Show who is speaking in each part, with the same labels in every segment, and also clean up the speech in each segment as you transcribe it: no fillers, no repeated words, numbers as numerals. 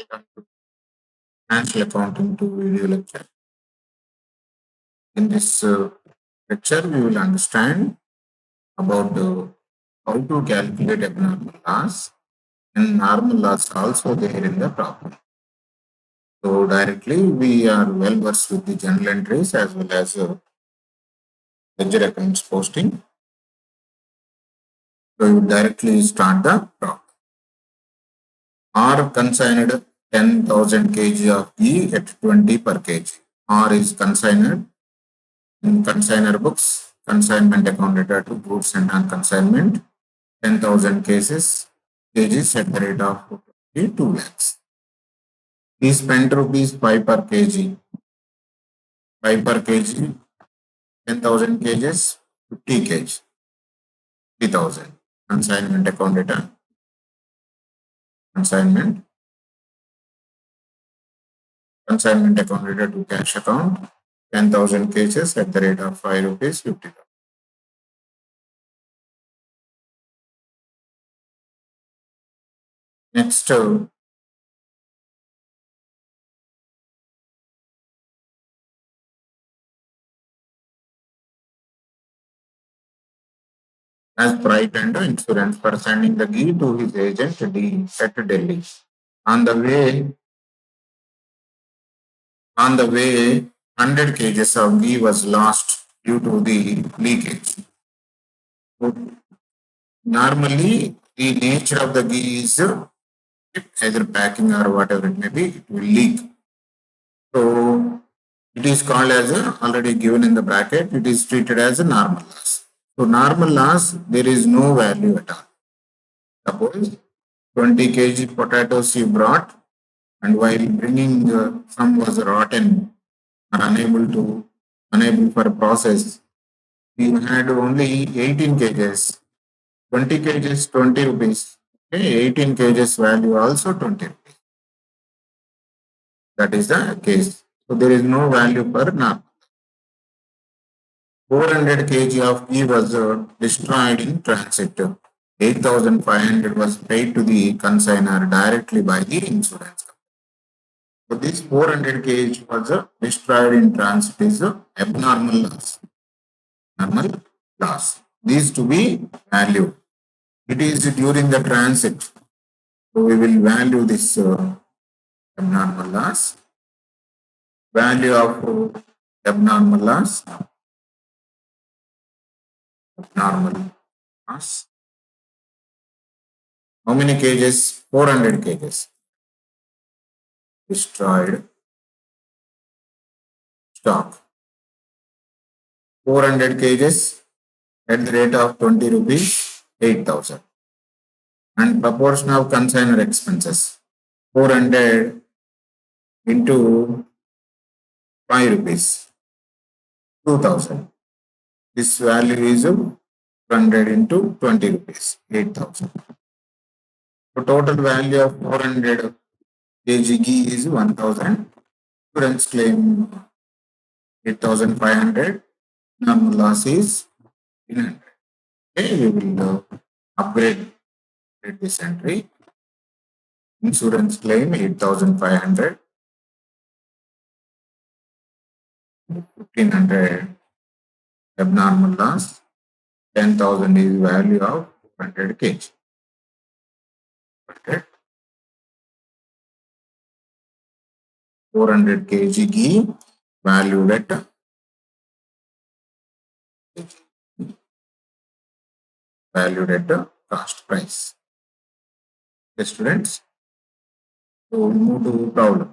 Speaker 1: Welcome to Financial Accounting to video lecture. In this lecture, we will understand about how to calculate abnormal loss and normal loss also there in the problem. So directly, we are well versed with the journal entries as well as ledger accounts posting. So we will directly start the problem. R consigned 10,000 kg of ghee at 20 per kg. R is consigned in consignor books, consignment account data to goods and non-consignment, 10,000 kgs at the rate of 2 lakhs. He spent rupees 5 per kg, 5 per kg, 10,000 kgs, 50 kg, 3,000. Consignment account data, consignment account data to cash account, 10,000 kgs at the rate of 5 rupees 50. Next, as Bright and Insurance for sending the ghee to his agent at Delhi. On the way, 100 kgs of ghee was lost due to the leakage. So, normally, the nature of the ghee is either packing or whatever it may be, it will leak. So, it is called as already given in the bracket, it is treated as a normal loss. So, normal loss, there is no value at all. Suppose 20 kg potatoes you brought, and while bringing some was rotten or unable for process, we had only 18 kgs, 20 kgs 20 rupees, okay, 18 kgs value also 20 rupees. That is the case. So there is no value per normal. 400 kg of ghee was destroyed in transit. 8,500 was paid to the consignor directly by the insurance company. So this 400 kg was destroyed in transit is abnormal loss. Normal loss. These to be valued. It is during the transit. So we will value this abnormal loss. Value of abnormal loss. Abnormal loss. How many kgs? 400 kgs. Destroyed stock. 400 kgs at the rate of 20 rupees, 8,000. And proportion of consignor expenses. 400 into 5 rupees, 2,000. This value is 100 into 20 rupees, 8,000. So total value of 400 kg ghee is 1,000. Insurance claim 8,500. Normal loss is 300. Okay, we will upgrade this entry. Insurance claim 8,500. 1,500 abnormal loss. 10,000 is value of 100 kg. Okay. 400 kg ghee valued at cost price. Okay, students. So move to problem.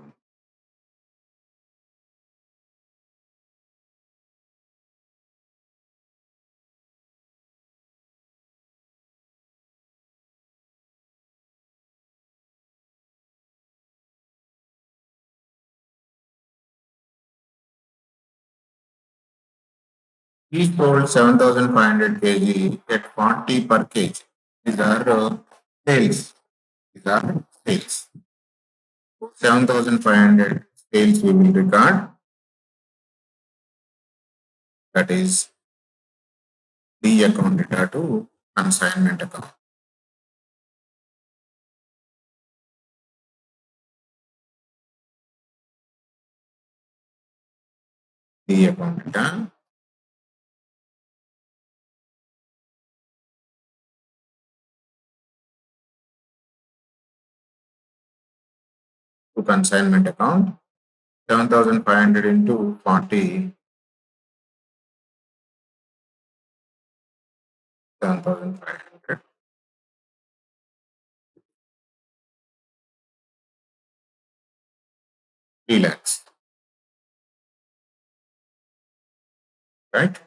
Speaker 1: He sold 7,500 kg at 40 per kg. These are sales. These are sales. 7,500 sales we will record. That is D account data to consignment account. D account data. To consignment account, 7,500 into 40, 7,500. 3 lakhs, right?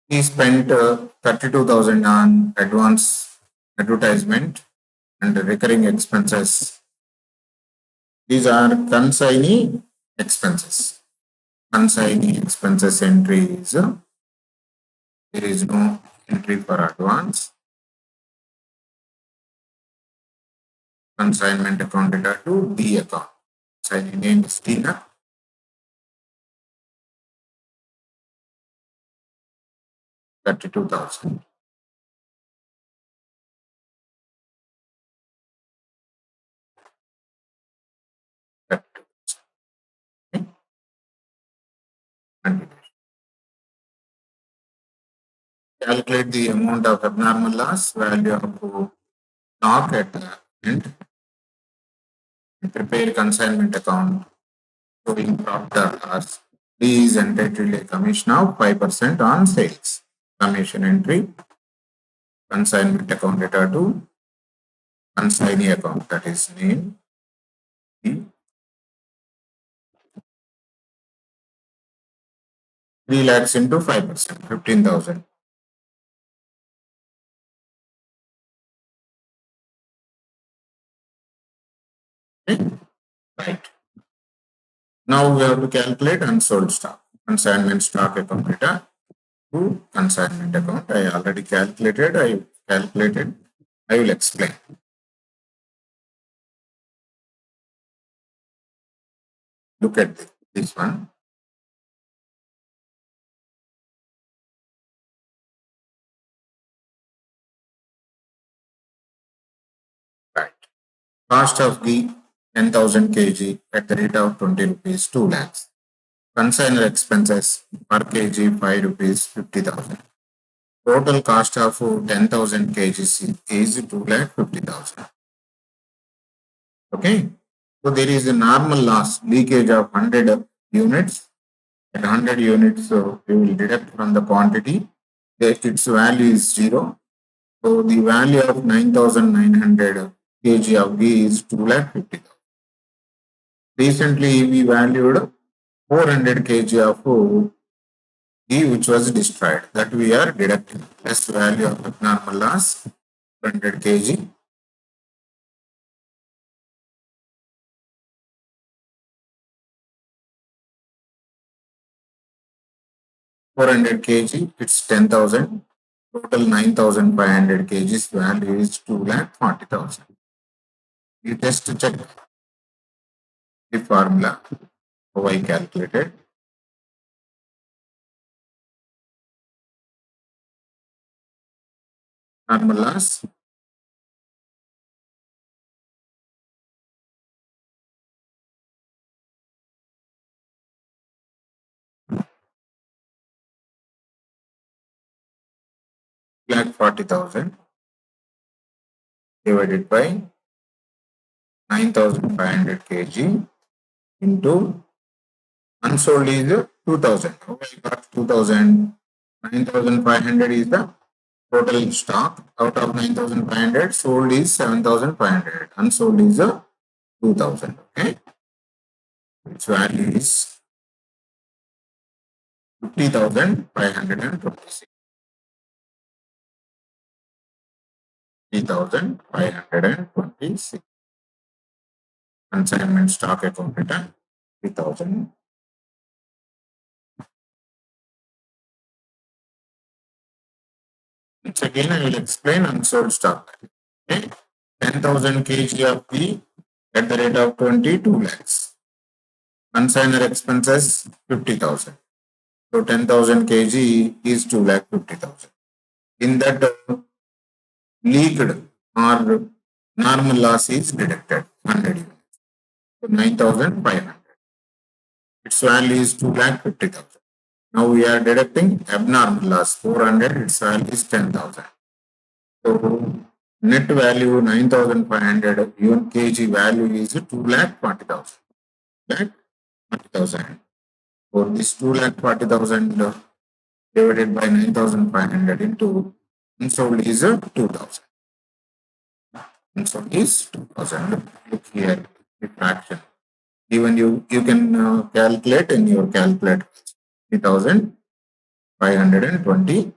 Speaker 1: He spent 32,000 on advance advertisement and recurring expenses. These are consignee expenses. Consignee expenses entry is there is no entry for advance. Consignment account data to D account. Consignee name is Tina. 32,000. Calculate the amount of abnormal loss value of stock at the end. Prepare consignment account showing profit or loss. D is entitled a commission of 5% on sales. Commission entry, consignment account data to consignee account, that is name. D. 3 lakhs into 5%, 15,000. Okay? Right. Now we have to calculate unsold stock. Consignment stock account data to consignment account. I already calculated. I will explain. Look at this one. Right. Cost of the 10,000 kg at the rate of 20 rupees, 2 lakhs. Consignor expenses per kg 5 rupees, 50,000. Total cost of 10,000 kgs is 2 lakh 50,000. Okay. So there is a normal loss leakage of 100 units. At 100 units, so we will deduct from the quantity. Its value is 0. So the value of 9,900 kg of ghee is 2 lakh 50,000. Recently, we valued 400 kg of ghee which was destroyed. That we are deducting. Less value of abnormal loss, 100 kg. $400 kg, it's 10,000. Total 9,500 kgs value is 2 lakh 40,000. You just check the formula, how I calculated. Normal loss, lakh 40,000 divided by 9,500 kg into unsold is 2,000. How I got 2,000? 9,500 is the total stock. Out of 9,500, sold is 7,500. Unsold is 2,000. Okay. Its value is 50,526. 50,526. Consignment stock account data 3,000. Once again, I will explain unsold stock. Okay. 10,000 kg of ghee at the rate of 22 lakhs. Consignor expenses 50,000. So 10,000 kg is 2 lakh 50,000. In that, leaked or normal loss is deducted 100 units. 9,500. Its value is 2,50,000. Now we are deducting abnormal loss 400. Its value is 10,000. So net value 9,500. Even kg value is 2,40,000. Lakh 40,000. So this 2,40,000 divided by 9,500 into unsold is 2,000. Unsold is 2,000. Look here, the fraction. Even you can calculate in your calculator 3,526.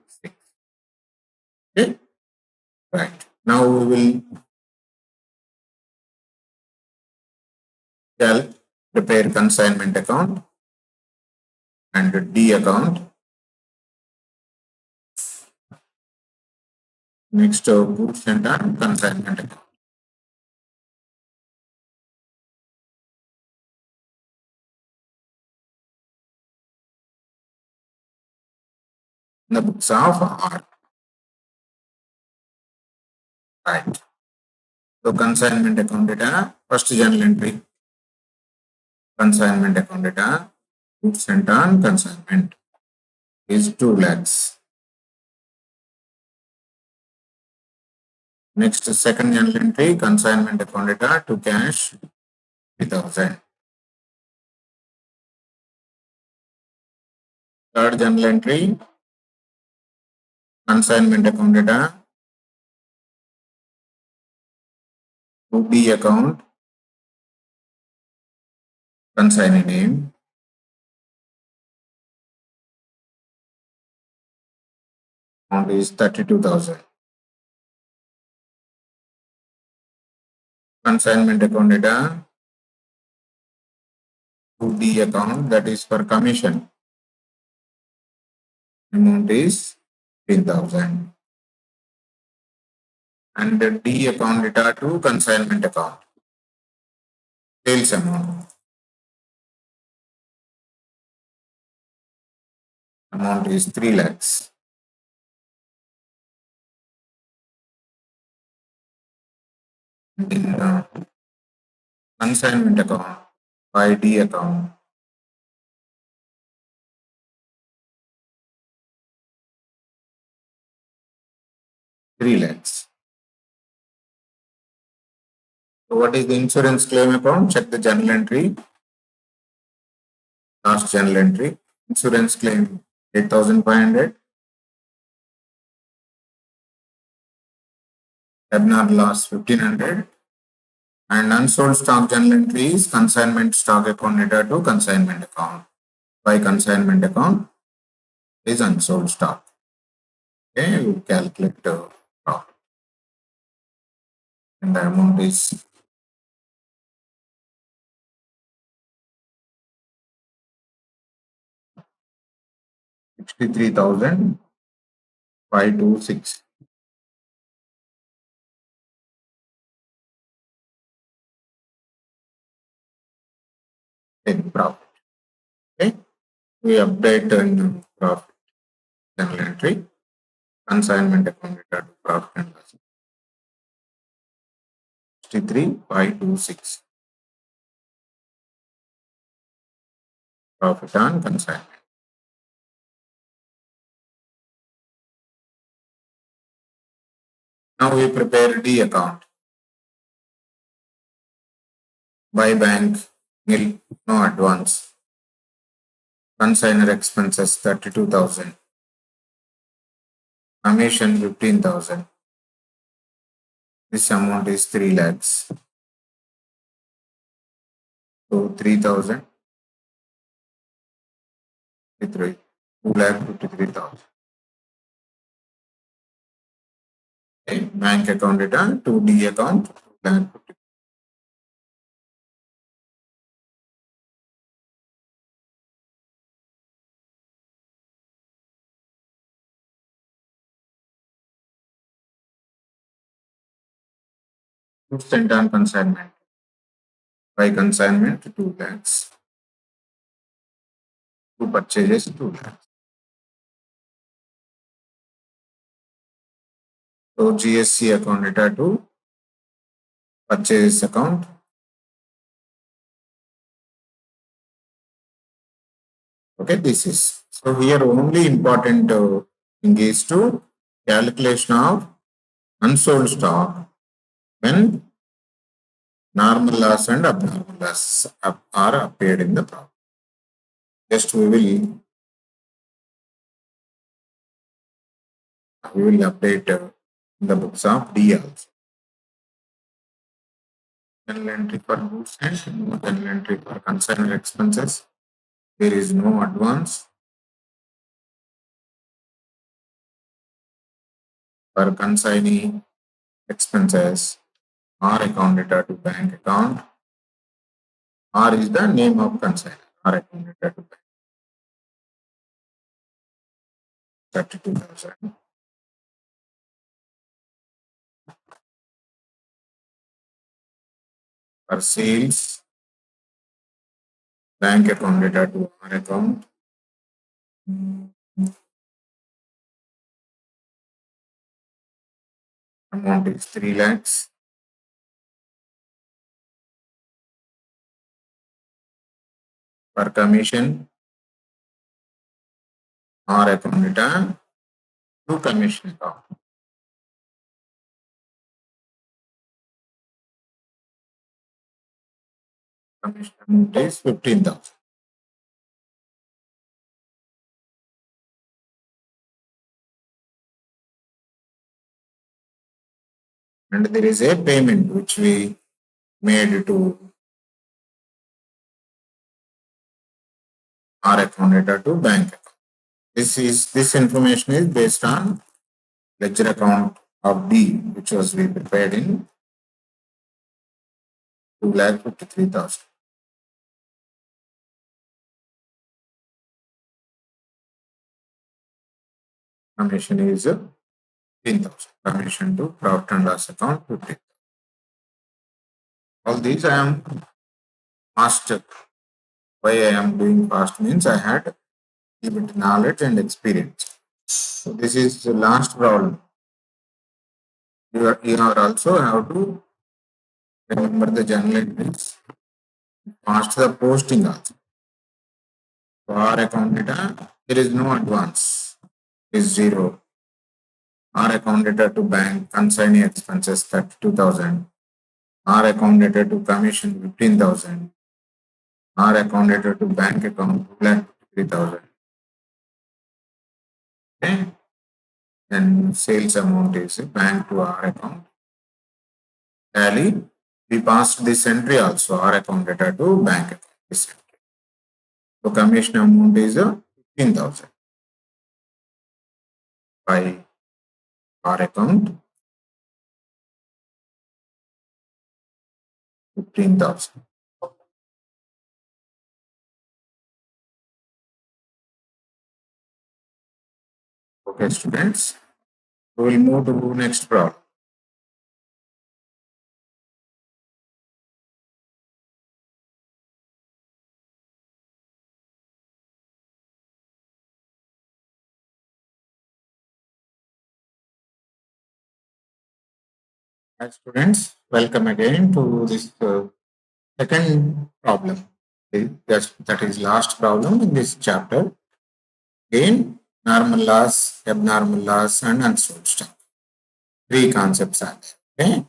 Speaker 1: Okay, right. Now we will prepare consignment account and D account. Next, goods and consignment account. The books of R. Right. So consignment account data, first journal entry. Consignment account data, goods and consignment is 2 lakhs. Next, second journal entry, consignment account data to cash 3,000. Third journal entry, consignment account data to D account, consignee name, amount is 32,000. Consignment account data to D account, that is for commission, amount is 3,000. And the D account data to consignment account, sales amount is 3 lakhs. And in consignment account by D account, ₹3 lakhs. So what is the insurance claim account? Check the journal entry. Last journal entry. Insurance claim 8,500. Abnormal loss 1,500. And unsold stock journal entry is consignment stock account data to consignment account. By consignment account is unsold stock. Okay, you calculate the profit. And the amount is 63,526. In profit. Okay, we update in profit journal entry, consignment account data to profit and loss. 63,526. Profit on consignment. Now we prepare D account. Buy bank, nil, no advance. Consignor expenses 32,000. Commission 15,000. This amount is 3 lakhs. So 3,000. 2,53,000. Okay. Bank account data to D account 2,53,000. Sent on consignment. By consignment 2 lakhs. To purchases 2 lakhs. So GSC account data to purchase account Okay, this is. So here only important thing is to calculation of unsold stock when normal loss and abnormal loss are appeared in the profit. Just we will update in the books of D also. Journal entry for goods and no journal entry for concerned expenses. There is no advance for consignee expenses or account data to bank account. R is the name of consignee or account data to bank. 32,000. For sales, bank account data to R account. Amount is 3 lakhs. For commission, R account data to commission account. Commission amount is 15,000. And there is a payment which we made to R account data to bank account. This information is based on ledger account of D, which was we prepared in 2,53,000. Commission is 15,000. Commission to profit and loss account 15,000. All these I am asked why I am doing fast means I had little bit knowledge and experience. So this is the last problem. You are also have to remember the journal entries. Fast the posting also. For our account data, there is no advance. Is zero. Our account data to bank consignee expenses 32,000. Our account data to commission 15,000. Our account data to bank account 2,53,000. Okay. Then sales amount is bank to our account. Tally. We passed this entry also, our account data to bank account. This entry. So commission amount is 15,000 by our account 15,000. Okay, students. We will move to next problem. Hi, students, welcome again to this second problem. That is last problem in this chapter. Again, normal loss, abnormal loss, and unsold stock. Three concepts are there. Okay.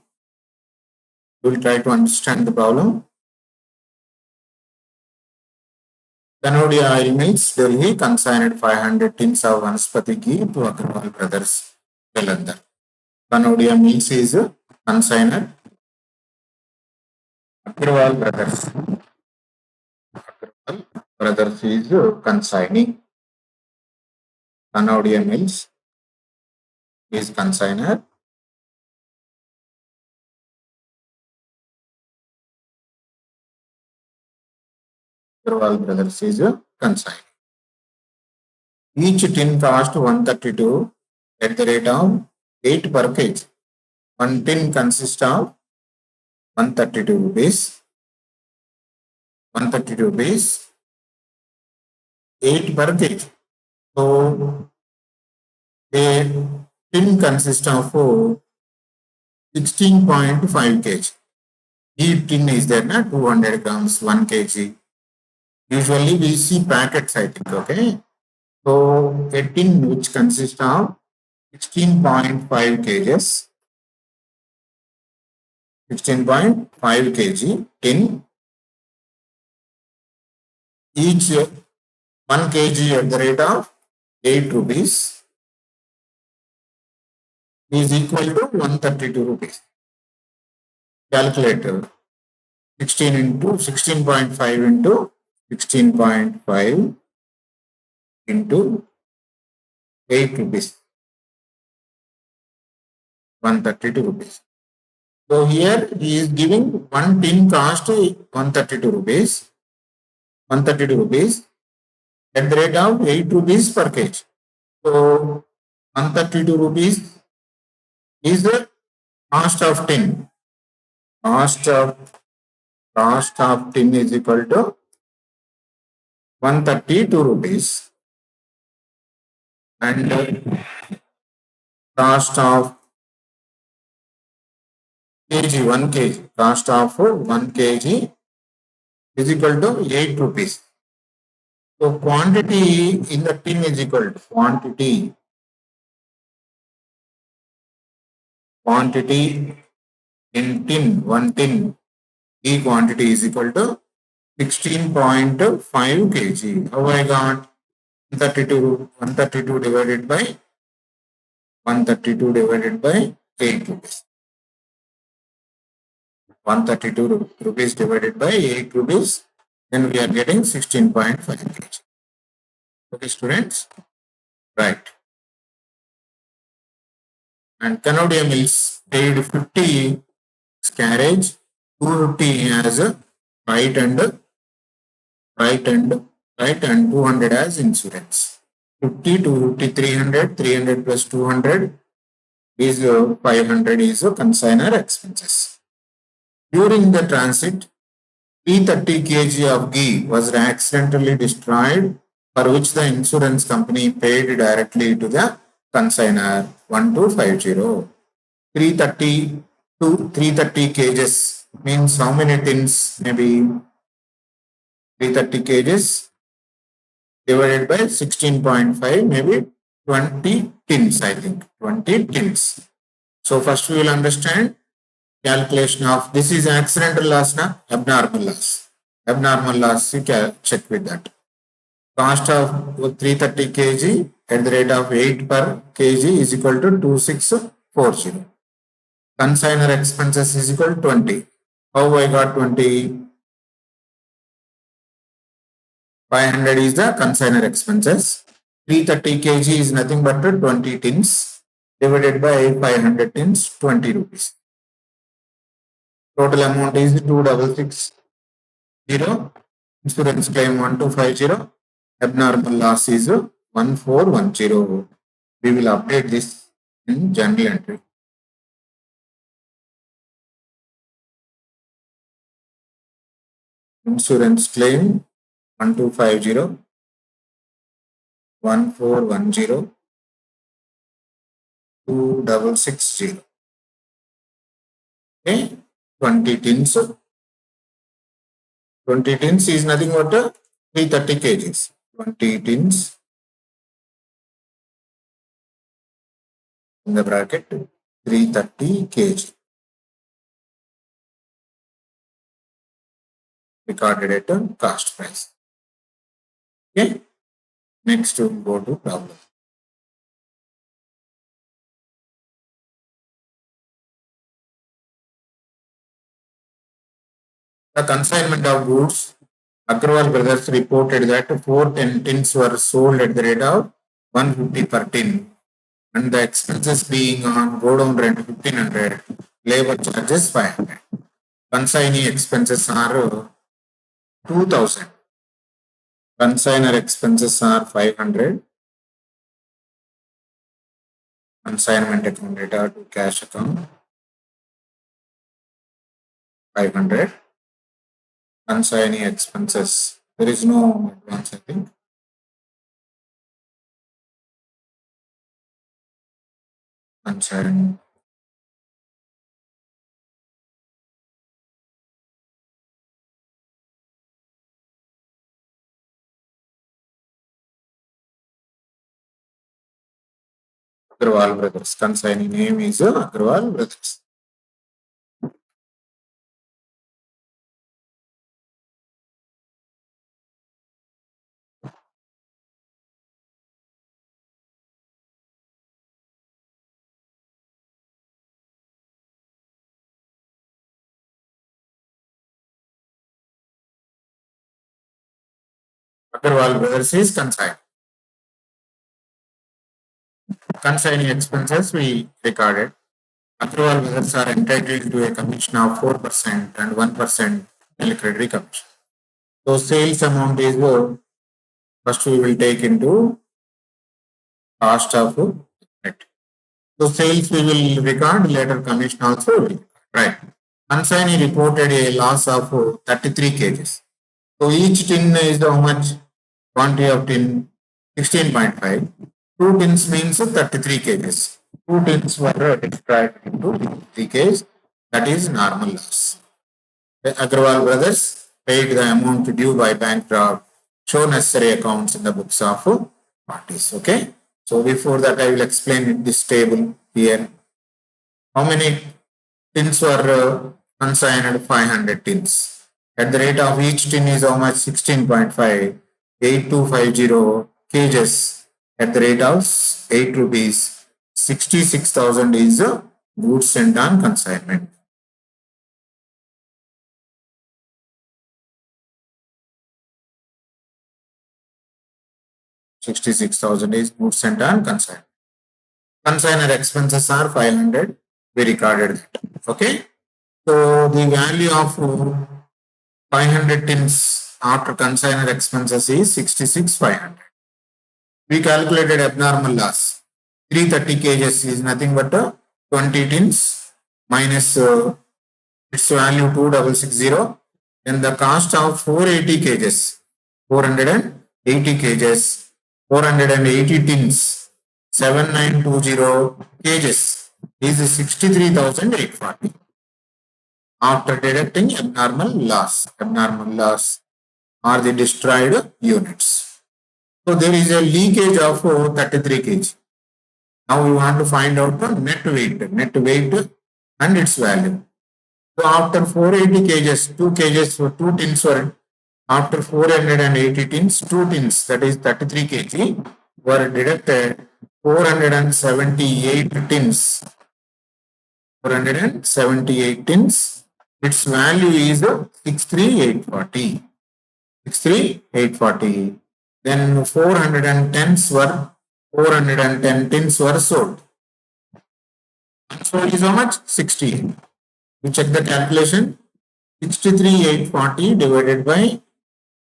Speaker 1: We'll try to understand the problem. Kanodia Oil Mills, Delhi, consigned 500 tins of Vanaspati ghee to Agarwal Brothers, Jalandhar. Kanodia Mills is a consigner. Agarwal Brothers. Agarwal Brothers is consigning. Kanodia Mills is consigner. Agarwal Brothers is consigning. Each tin cost 132 at the rate of 8 per kg. One tin consists of 132 rupees. 132 rupees, 8 per kg. So, a tin consists of 16.5 kg. Each tin is there, na 200 grams, 1 kg. Usually we see packets, I think, okay? So a tin which consists of 16.5 kgs, 16.5 kg tin, each 1 kg at the rate of 8 rupees is equal to 132 rupees. Calculator 16 into 16.5 into 16.5 into 8 rupees, 132 rupees. So here he is giving one tin cost 132 rupees, 132 rupees at the rate of 8 rupees per kg. So 132 rupees is the cost of tin. Cost of tin is equal to 132 rupees, and cost of kg, 1 kg, cost of 1 kg is equal to 8 rupees. So quantity in the tin is equal to quantity in tin, 1 tin, E quantity is equal to 16.5 kg. How I got 132 divided by 132 divided by 8 rupees. 132 rupees divided by 8 rupees, then we are getting 16.5 kg. Okay, students? Right. And Canadian Mills paid 50 carriage, 250 as a right and right and right and 200 as insurance. 50 to 50, 300, 300 plus 200 is 500 is consignor expenses. During the transit, 330 kg of ghee was accidentally destroyed, for which the insurance company paid directly to the consignor 1250. 330 to 330 kgs means how many tins? Maybe 330 kgs divided by 16.5, maybe 20 tins, I think. 20 tins. So first we will understand calculation of this is accidental loss, na abnormal loss. Abnormal loss, you can check with that. Cost of 330 kg at the rate of 8 per kg is equal to 2640. Consignor expenses is equal to 20. How I got 20? 500 is the consignor expenses. 330 kg is nothing but 20 tins divided by 500 tins, 20 rupees. Total amount is 2660. Insurance claim 1250. Abnormal loss is 1410. We will update this in journal entry. Insurance claim 1250, 1410, 2660. Okay, 20 tins. 20 tins is nothing but 330 kgs. 20 tins in the bracket 330 kg. Recorded at a cost price. Okay, next we'll go to problem. The consignment of goods. Agrawal brothers reported that 410 tins were sold at the rate of 150 per tin, and the expenses being on go down rent 1500, labor charges 500. Consignee expenses are 2000. Consignor expenses are 500. Consignment account data to cash account 500. Consignee expenses. There is no advance, I think. Consign. Agarwal Brothers. Consignee name is Agarwal Brothers. Agarwal Brothers is consigned. Consignee expenses we recorded. Agarwal Brothers are entitled to a commission of 4% and 1% liquidity commission. So sales amount is first we will take into cost of net. So sales we will record, later commission also will record. Right. Consignee reported a loss of 33 kgs. So each tin is how much quantity of tin? 16.5. Two tins means 33 kgs. Two tins were destroyed into 3 kgs. That is normal loss. The Agarwal brothers paid the amount due by bank draft. Show necessary accounts in the books of parties. Okay. So before that, I will explain this table here. How many tins were consigned? 500 tins. At the rate of each tin is how much? 16.5. 8250 kgs. At the rate of 8 rupees. 66,000 is goods sent on consignment. 66,000 is goods sent on consignment. Consignor expenses are 500. We recorded that. Okay. So the value of 500 tins after consignor expenses is 66,500. We calculated abnormal loss. 330 kgs is nothing but 20 tins minus its value 2660. Then the cost of 480 kgs, 480 kgs, 480 tins, 7920 kgs is 63,840 after deducting abnormal loss. Abnormal loss are the destroyed units. So there is a leakage of 33 kg. Now we want to find out the net weight and its value. So after 480 kgs, 2 kgs for 2 tins were after 480 tins, 2 tins, that is 33 kg, were deducted. 478 tins. 478 tins. Its value is 63,840. 63,840. Then 410 tins were sold. Unsold is how much? 68. You check the calculation. 63,840 divided by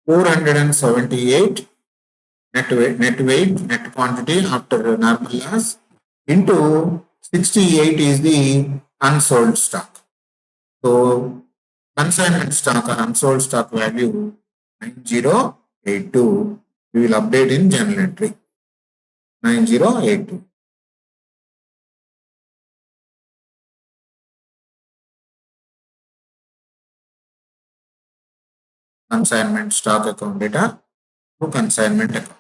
Speaker 1: 478 net weight, net quantity after normal loss into 68 is the unsold stock. So consignment stock or unsold stock value 9082. We will update in journal entry 9082. Consignment stock account data to consignment account.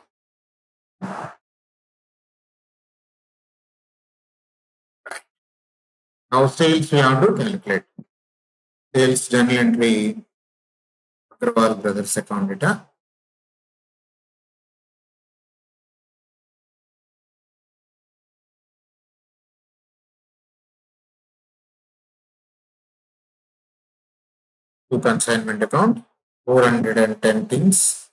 Speaker 1: Now sales we have to calculate. Sales journal entry Agarwal Brothers account data. To consignment account 410 tins.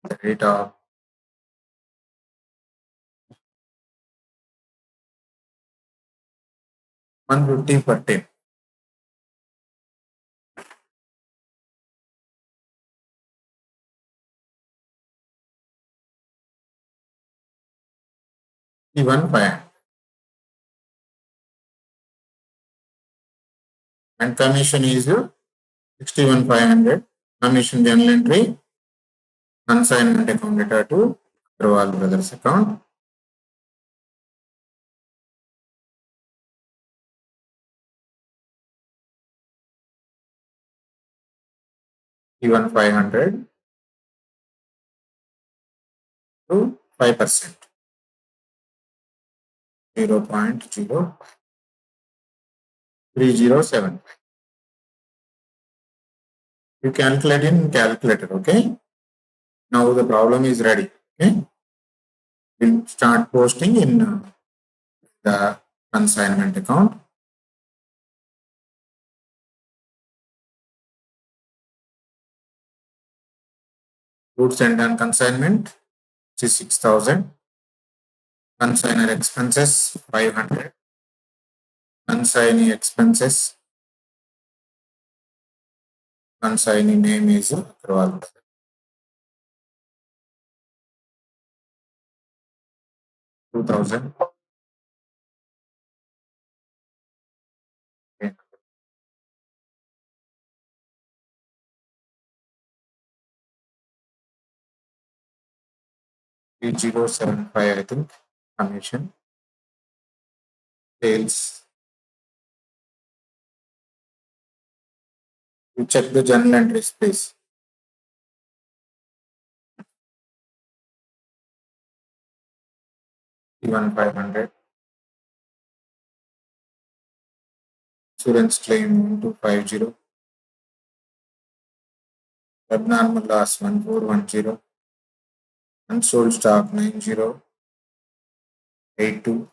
Speaker 1: The rate of 150 per tin. Even 5. And commission is 61,500. Commission journal entry consignment account data to Agarwal Brothers account. Even 500. to 5%. 0.03075. You calculate in calculator, okay? Now the problem is ready, okay? We'll start posting in the consignment account. Goods and on consignment is 6,000. Consignor expenses 500. Consignee expenses. Consignee name is Agrawal. 2,000. Okay. 3075, I think. Commission. Sales. You check the journal entries, please. 500. Insurance claim 250. Abnormal loss 1410. Unsold stock 9082.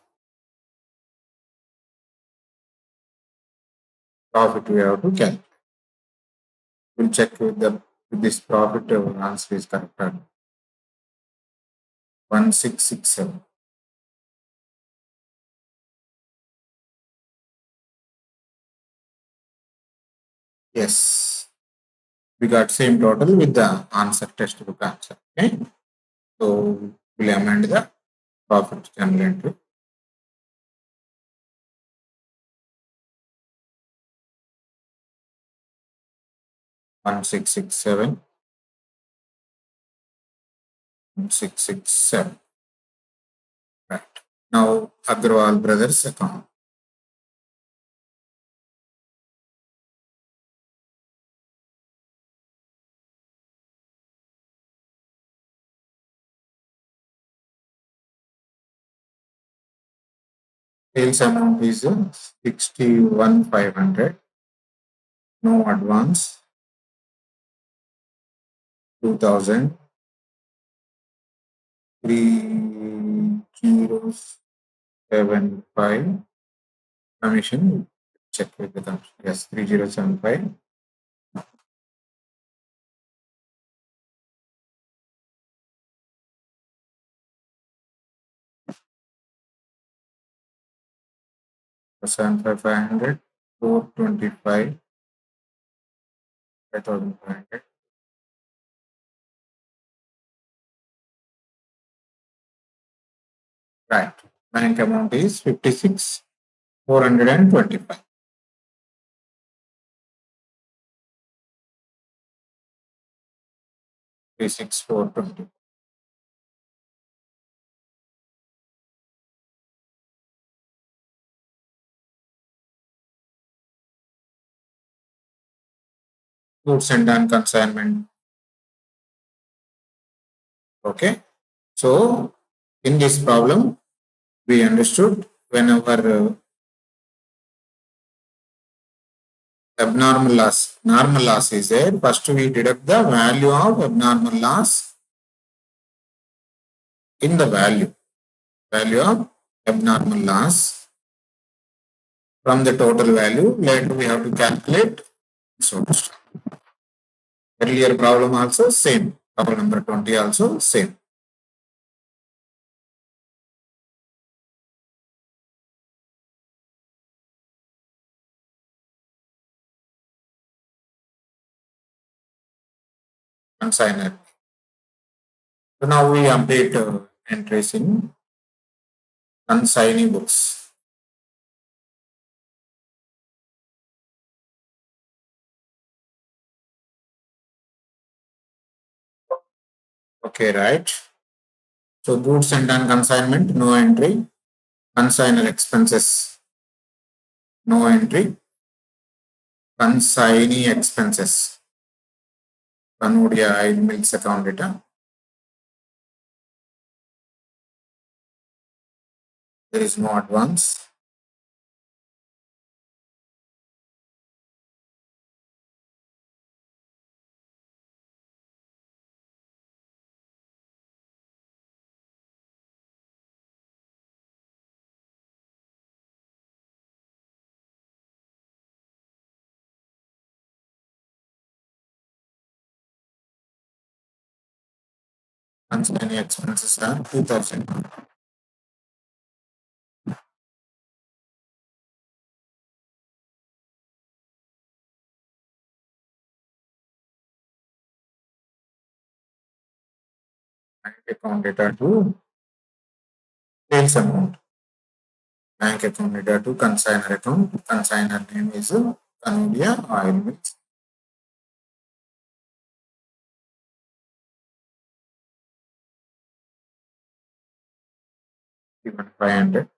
Speaker 1: Profit we have to calculate. We'll check with this profit answer is correct. 1667. Yes, we got same total with the answer, textbook answer. Okay, so we'll amend the profit journal entry. One six six seven. 1667. Right. Now Agrawal Brothers account. Sales amount is 61,500. No advance. 2,000. 3075. Commission. Check with the commission. Yes, 3075. Percent 500. 425. 5,500. Right. Bank amount is 56,425. 56,420. Goods and done consignment. Okay. So in this problem, we understood whenever abnormal loss, normal loss is there, first we deduct the value of abnormal loss in the value of abnormal loss from the total value. Later we have to calculate. So earlier problem also same. Problem number 20 also same. Consignor. So now we update entries in consignee books. Okay, right. So goods and done consignment, no entry. Consignor expenses, no entry. Consignee expenses. Kanudia Oil Mills account data. There is no advance. Concerning expenses are 2000. Bank account data to sales amount. Bank account data to consigner account. Consigner name is Canodia Oil Mills. Even 500.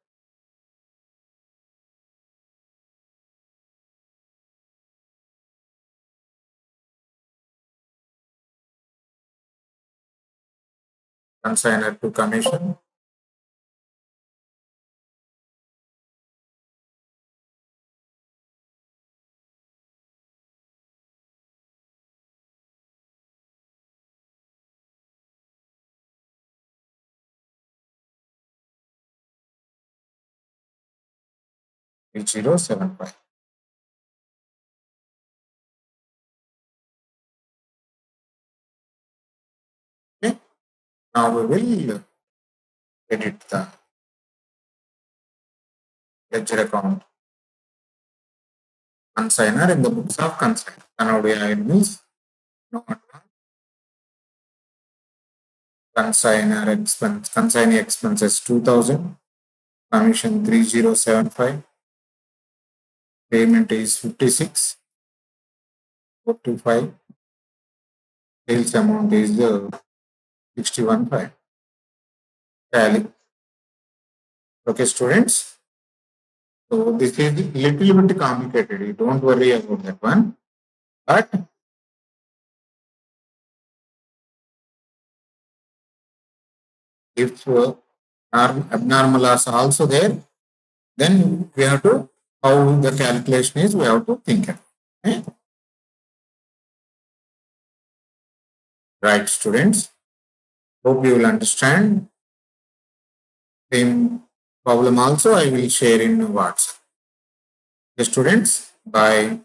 Speaker 1: Consigner to commission. Is 075. Okay. Now we will edit the ledger account. Consigner in the books of consigner. Canodia Oil Mills. No advance. Consigner expense. Consignee expenses 2000. Commission 3075. Payment is 56. 425. Sales amount is 61.5. Tally. Okay, students. So this is little bit complicated. You don't worry about that one. But if abnormal loss also there, then we have to how the calculation is. We have to think. Okay? Right, students. Hope you will understand. Same problem also I will share in WhatsApp. Okay, students. Bye.